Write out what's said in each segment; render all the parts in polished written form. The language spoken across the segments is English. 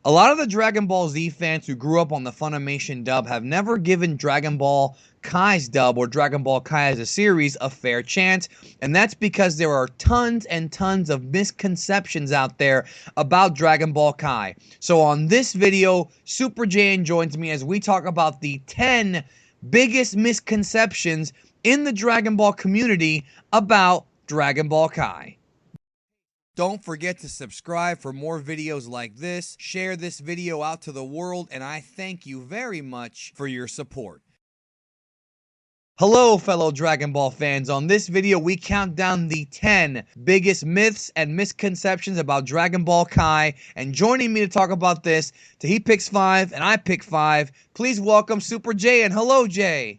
A lot of the Dragon Ball Z fans who grew up on the Funimation dub have never given Dragon Ball Kai's dub or Dragon Ball Kai as a series a fair chance, and that's because there are tons and tons of misconceptions out there about Dragon Ball Kai. So on this video, Super Jayain joins me as we talk about the 10 biggest misconceptions in the Dragon Ball community about Dragon Ball Kai. Don't forget to subscribe for more videos like this. Share this video out to the world, and I thank you very much for your support. Hello, fellow Dragon Ball fans. On this video, we count down the 10 biggest myths and misconceptions about Dragon Ball Kai. And joining me to talk about this, he picks 5 and I pick 5. Please welcome Super Jay, and hello, Jay.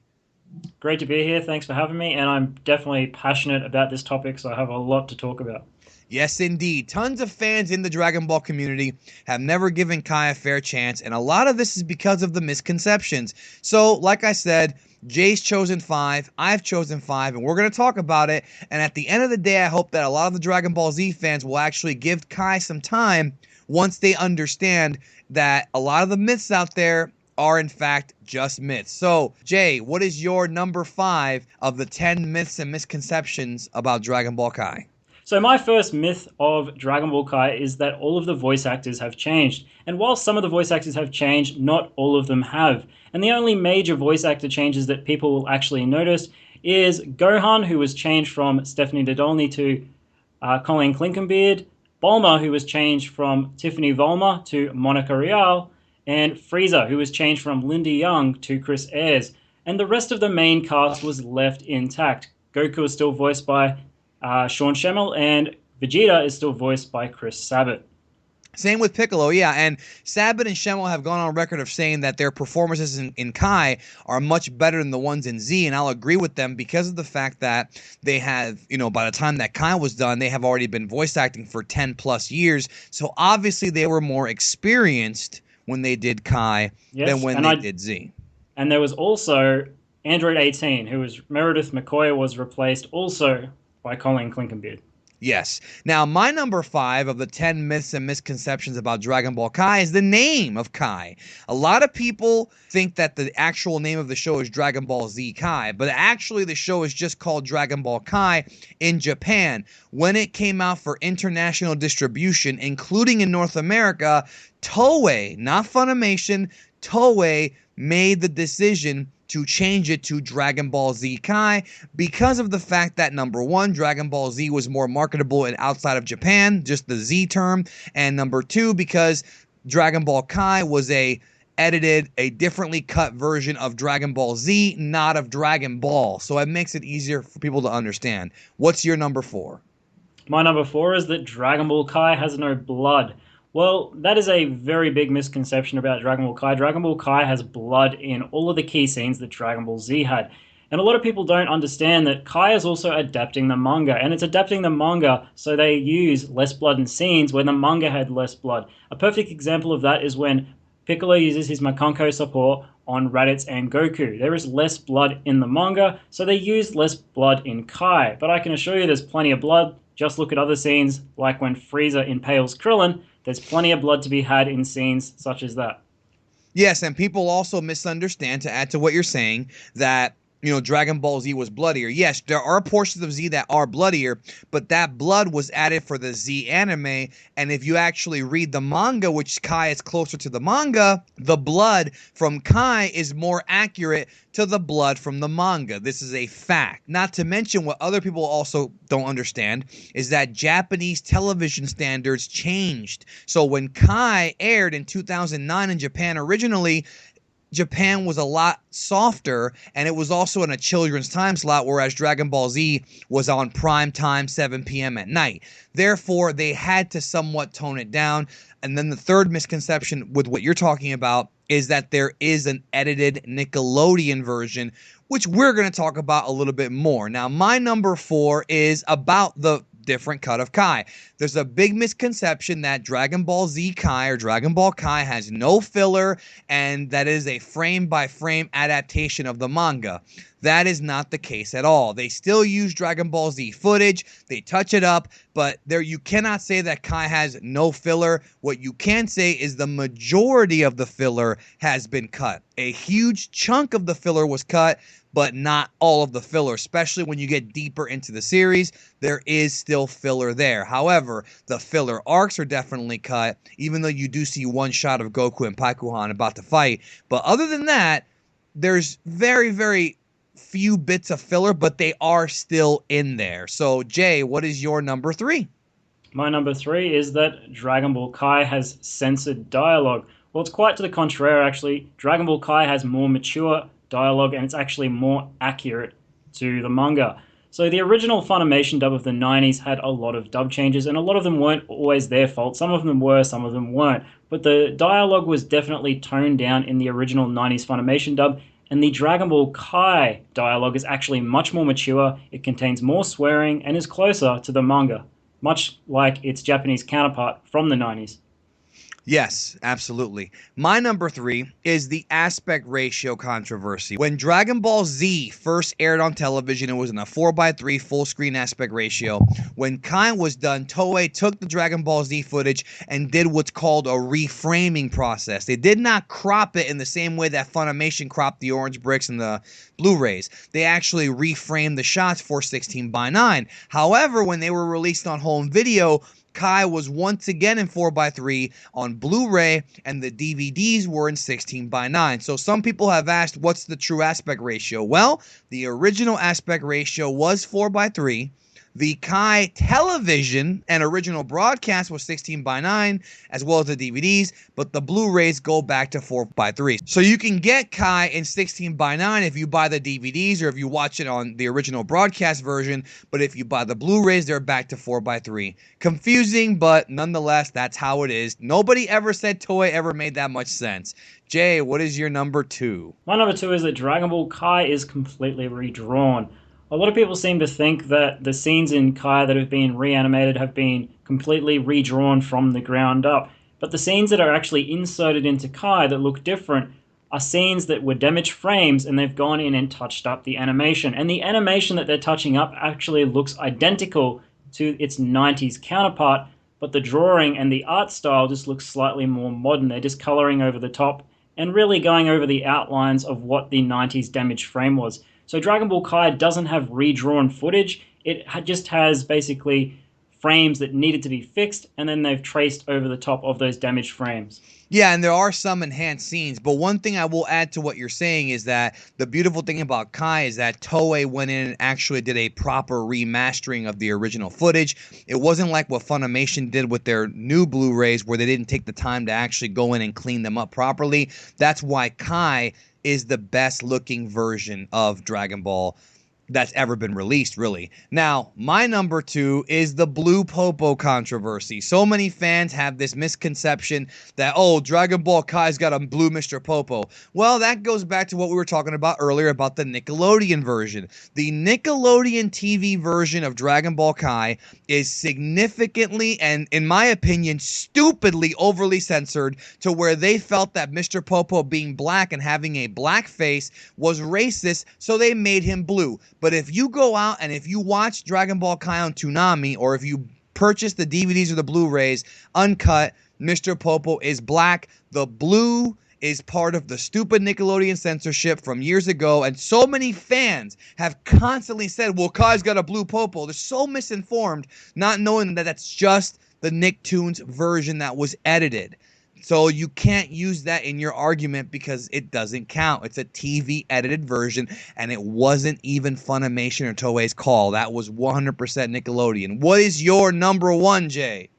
Great to be here. Thanks for having me. And I'm definitely passionate about this topic, so I have a lot to talk about. Yes, indeed. Tons of fans in the Dragon Ball community have never given Kai a fair chance, and a lot of this is because of the misconceptions. So, like I said, Jay's chosen 5, I've chosen 5, and we're going to talk about it. And at the end of the day, I hope that a lot of the Dragon Ball Z fans will actually give Kai some time once they understand that a lot of the myths out there are in fact just myths. So, Jay, what is your number 5 of the 10 myths and misconceptions about Dragon Ball Kai? So my first myth of Dragon Ball Kai is that all of the voice actors have changed. And while some of the voice actors have changed, not all of them have. And the only major voice actor changes that people will actually notice is Gohan, who was changed from Stephanie Dodolny to Colleen Clinkenbeard, Bulma, who was changed from Tiffany Volma to Monica Rial, and Frieza, who was changed from Linda Young to Chris Ayres. And the rest of the main cast was left intact. Goku is still voiced by Sean Schemmel, and Vegeta is still voiced by Chris Sabat. Same with Piccolo, yeah, and Sabat and Schemmel have gone on record of saying that their performances in Kai are much better than the ones in Z, and I'll agree with them because of the fact that they have, by the time that Kai was done, they have already been voice acting for 10 plus years, so obviously they were more experienced when they did Kai than when they did Z. And there was also Android 18, who was Meredith McCoy, was replaced also by Colleen Clinkenbeard. Yes. Now, my number 5 of the 10 myths and misconceptions about Dragon Ball Kai is the name of Kai. A lot of people think that the actual name of the show is Dragon Ball Z Kai, but actually the show is just called Dragon Ball Kai in Japan. When it came out for international distribution, including in North America, Toei, not Funimation, Toei made the decision to change it to Dragon Ball Z Kai because of the fact that, number 1, Dragon Ball Z was more marketable outside of Japan, just the Z term, and number 2, because Dragon Ball Kai was a differently cut version of Dragon Ball Z, not of Dragon Ball, so it makes it easier for people to understand. What's your number 4? My number 4 is that Dragon Ball Kai has no blood. Well, that is a very big misconception about Dragon Ball Kai. Dragon Ball Kai has blood in all of the key scenes that Dragon Ball Z had. And a lot of people don't understand that Kai is also adapting the manga. And it's adapting the manga so they use less blood in scenes where the manga had less blood. A perfect example of that is when Piccolo uses his Makonko support on Raditz and Goku. There is less blood in the manga, so they used less blood in Kai. But I can assure you there's plenty of blood. Just look at other scenes, like when Frieza impales Krillin. There's plenty of blood to be had in scenes such as that. Yes, and people also misunderstand, to add to what you're saying, that Dragon Ball Z was bloodier. Yes, there are portions of Z that are bloodier, but that blood was added for the Z anime, and if you actually read the manga, which Kai is closer to the manga, the blood from Kai is more accurate to the blood from the manga. This is a fact. Not to mention, what other people also don't understand is that Japanese television standards changed. So when Kai aired in 2009 in Japan originally, Japan was a lot softer, and it was also in a children's time slot, whereas Dragon Ball Z was on prime time, 7 p.m. at night. Therefore, they had to somewhat tone it down. And then the third misconception with what you're talking about is that there is an edited Nickelodeon version, which we're going to talk about a little bit more. Now, my number 4 is about the different cut of Kai. There's a big misconception that Dragon Ball Z Kai or Dragon Ball Kai has no filler and that is a frame-by-frame adaptation of the manga. That is not the case at all. They still use Dragon Ball Z footage, they touch it up, but there you cannot say that Kai has no filler. What you can say is the majority of the filler has been cut. A huge chunk of the filler was cut, but not all of the filler, especially when you get deeper into the series. There is still filler there. However, the filler arcs are definitely cut, even though you do see one shot of Goku and Paikuhan about to fight. But other than that, there's very, very few bits of filler, but they are still in there. So, Jay, what is your number 3? My number 3 is that Dragon Ball Kai has censored dialogue. Well, it's quite to the contrary, actually. Dragon Ball Kai has more mature dialogue, and it's actually more accurate to the manga. So the original Funimation dub of the 90s had a lot of dub changes, and a lot of them weren't always their fault. Some of them were, some of them weren't. But the dialogue was definitely toned down in the original 90s Funimation dub, and the Dragon Ball Kai dialogue is actually much more mature, it contains more swearing, and is closer to the manga, much like its Japanese counterpart from the 90s. Yes, absolutely. My number 3 is the aspect ratio controversy. When Dragon Ball Z first aired on television, it was in a 4:3 full screen aspect ratio. When Kai was done, Toei took the Dragon Ball Z footage and did what's called a reframing process. They did not crop it in the same way that Funimation cropped the orange bricks and the Blu-rays. They actually reframed the shots for 16:9. However, when they were released on home video, Kai was once again in 4:3 on Blu-ray, and the DVDs were in 16:9. So some people have asked, what's the true aspect ratio? Well, the original aspect ratio was 4:3. The Kai television and original broadcast was 16:9, as well as the DVDs, but the Blu-rays go back to 4:3. So you can get Kai in 16:9 if you buy the DVDs or if you watch it on the original broadcast version, but if you buy the Blu-rays, they're back to 4:3. Confusing, but nonetheless, that's how it is. Nobody ever said Toei ever made that much sense. Jay, what is your number 2? My number 2 is that Dragon Ball Kai is completely redrawn. A lot of people seem to think that the scenes in Kai that have been reanimated have been completely redrawn from the ground up. But the scenes that are actually inserted into Kai that look different are scenes that were damaged frames, and they've gone in and touched up the animation. And the animation that they're touching up actually looks identical to its 90s counterpart, but the drawing and the art style just looks slightly more modern. They're just coloring over the top and really going over the outlines of what the 90s damaged frame was. So Dragon Ball Kai doesn't have redrawn footage. It just has basically frames that needed to be fixed, and then they've traced over the top of those damaged frames. Yeah, and there are some enhanced scenes, but one thing I will add to what you're saying is that the beautiful thing about Kai is that Toei went in and actually did a proper remastering of the original footage. It wasn't like what Funimation did with their new Blu-rays, where they didn't take the time to actually go in and clean them up properly. That's why Kai is the best looking version of Dragon Ball that's ever been released, really. Now, my number 2 is the Blue Popo controversy. So many fans have this misconception that, oh, Dragon Ball Kai's got a blue Mr. Popo. Well, that goes back to what we were talking about earlier about the Nickelodeon version. The Nickelodeon TV version of Dragon Ball Kai is significantly and, in my opinion, stupidly overly censored to where they felt that Mr. Popo being black and having a black face was racist, so they made him blue. But if you go out and if you watch Dragon Ball Kai on Toonami, or if you purchase the DVDs or the Blu-rays uncut, Mr. Popo is black. The blue is part of the stupid Nickelodeon censorship from years ago, and so many fans have constantly said, well, Kai's got a blue Popo. They're so misinformed, not knowing that that's just the Nicktoons version that was edited. So you can't use that in your argument because it doesn't count. It's a TV edited version, and it wasn't even Funimation or Toei's call. That was 100% Nickelodeon. What is your number 1, Jay?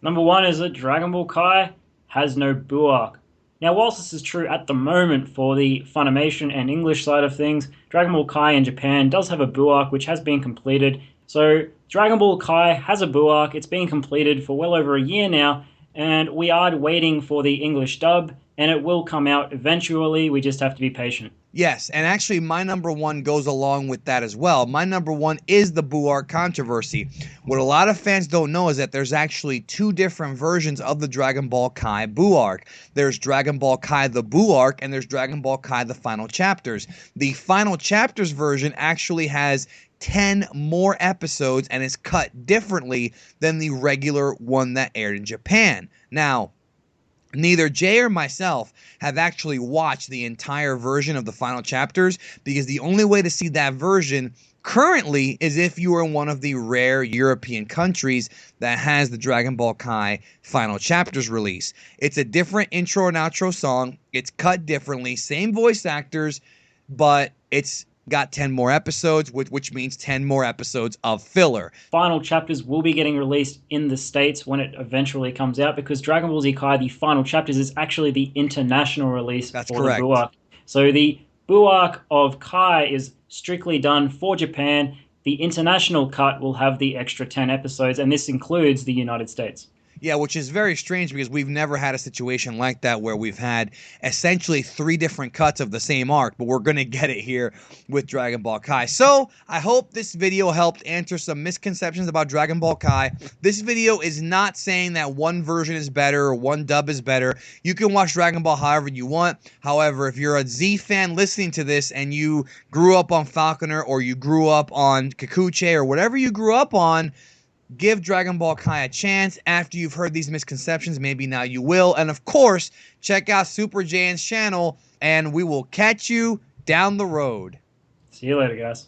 Number 1 is that Dragon Ball Kai has no Boo Ark. Now, whilst this is true at the moment for the Funimation and English side of things, Dragon Ball Kai in Japan does have a Boo Ark which has been completed. So Dragon Ball Kai has a Boo Ark. It's been completed for well over a year now, and we are waiting for the English dub, and it will come out eventually. We just have to be patient. Yes, and actually my number one goes along with that as well. My number one is the Boo Ark controversy. What a lot of fans don't know is that there's actually two different versions of the Dragon Ball Kai Boo Ark. There's Dragon Ball Kai the Boo Ark, and there's Dragon Ball Kai the Final Chapters. The Final Chapters version actually has 10 more episodes and is cut differently than the regular one that aired in Japan. Now, neither Jay or myself have actually watched the entire version of the Final Chapters, because the only way to see that version currently is if you are in one of the rare European countries that has the Dragon Ball Kai Final Chapters release. It's a different intro and outro song. It's cut differently, same voice actors, but it's got 10 more episodes, which means 10 more episodes of filler. Final Chapters will be getting released in the States when it eventually comes out, because Dragon Ball Z Kai, the Final Chapters, is actually the international release That's for correct. the Boo Ark. So the Boo Ark of Kai is strictly done for Japan. The international cut will have the extra 10 episodes, and this includes the United States. Yeah, which is very strange because we've never had a situation like that where we've had essentially 3 different cuts of the same arc, but we're going to get it here with Dragon Ball Kai. So, I hope this video helped answer some misconceptions about Dragon Ball Kai. This video is not saying that one version is better or one dub is better. You can watch Dragon Ball however you want. However, if you're a Z fan listening to this and you grew up on Falconer, or you grew up on Kikuchi, or whatever you grew up on, give Dragon Ball Kai a chance. After you've heard these misconceptions, maybe now you will. And of course, check out Super Jayain's channel, and we will catch you down the road. See you later, guys.